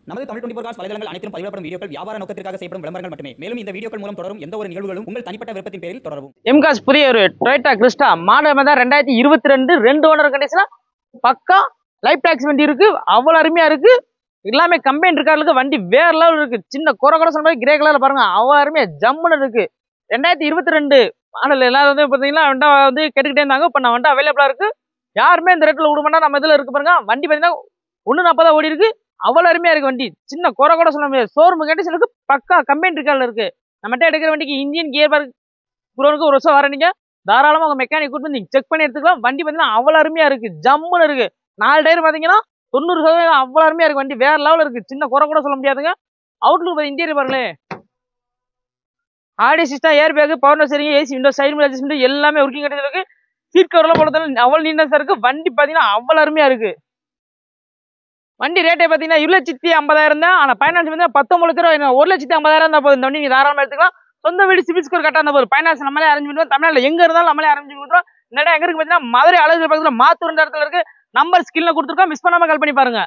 நமது தமிழ் 24 காஸ் வலைதளங்கள் அனைத்தும் பதிவிடப்படும் வீடியோக்கள் வியாபார நோக்கத்திற்காக செய்யப்படும் விளம்பரங்கள் மட்டுமே. மேலும் இந்த வீடியோக்கள் மூலம் தொடரும் எந்த ஒரு நிகழ்வுகளும் உங்கள் தனிப்பட்ட விருப்பத்தின் பேரில் தொடரவும். எம்காஸ் புதிய ஒரு டொயோட்டா கிறிஸ்டா மாடல் தான் 2022 2 ஓனர் கண்டிஷனா பக்கா லைஃப் டாக்ஸ் வண்டி இருக்கு. அவ்வளவு அருமையா இருக்கு. எல்லாமே கம்பெனி இருக்காருக்கு. வண்டி வேற லெவல் இருக்கு. சின்ன குறை சொன்ன மாதிரி கிரே கலர்ல பாருங்க, அவ்வளவு அருமையா ஜம்முன்னு இருக்கு. 2022 மாடல் எல்லாரும் வந்து பாத்தீங்கன்னா வந்து கேட்டுக்கிட்டே இருந்தாங்க. இப்ப நான் வண்டி அவைலபிளா இருக்கு. யாருமே இந்த ரேட்ல விட மாட்டா. நம்ம இதுல இருக்கு பாருங்க. வண்டி பாத்தீங்கன்னா 140 ஓடி இருக்கு. அவ்வளவு அருமையா இருக்கு வண்டி. சின்ன குறை கூட சொல்ல முடியாது. ஷோரூம் கண்டிஷன் இருக்கு. பக்கா கம்பெனி இருக்கால இருக்கு. நம்மகிட்ட எடுக்கிற வண்டிக்கு இன்ஜின் கியர் பார்க் குரோனுக்கு ஒரு வருஷம் வரீங்க. தாராளமா உங்க மெக்கானிக் கூட்டு நீங்க செக் பண்ணி எடுத்துக்கலாம். வண்டி பாத்தீங்கன்னா அவ்வளவு அருமையா இருக்கு. ஜம்முன்னு இருக்கு. 4 டயர் பாத்தீங்கன்னா 90% அவ்வளவு அருமையா இருக்கு. வண்டி வேற லெவல் இருக்கு. சின்ன குறை கூட சொல்ல முடியாதுங்க. அவுட்லுக் இன்டீரியர் பாருங்களேன். Audio system, air bag, power steering, AC, window, side mirror adjustment எல்லாமே ஒர்க்கிங் கண்டிஷன் இருக்கு. சீட் கவர்லாம் போடுறதால அவ்வளவு நீட்னஸா இருக்கு. வண்டி பாத்தீங்கன்னா அவ்வளவு அருமையா இருக்கு. வண்டி ரேட்டே பாத்தீங்கன்னா 1,50,000 தான். ஆனா பைனான்ஸ் வந்து 19 லட்சம் ரூபாய், 1,50,000 இருந்தா போதும். இந்த வண்டி நீங்க தாராளமா எடுத்துக்கலாம். சொந்த வீடு சிபில் ஸ்கோர் கரெக்டா இருந்தா போதும். பைனான்ஸ் நம்மளே அரேஞ்ச் பண்ணுவோம். தமிழ்நாட்டுல எங்க இருந்தாலும் நம்மளே அரேஞ்ச் பண்ணுவோம். இந்த இடம் எங்க இருக்கு பாத்தீங்கன்னா மதுரை அழகு பக்கத்துல மாத்தூர் இடத்துல இருக்கு. நம்பர் ஸ்கிரீன்ல கொடுத்துருக்கோம். மிஸ் பண்ணாம கால் பண்ணி பாருங்க.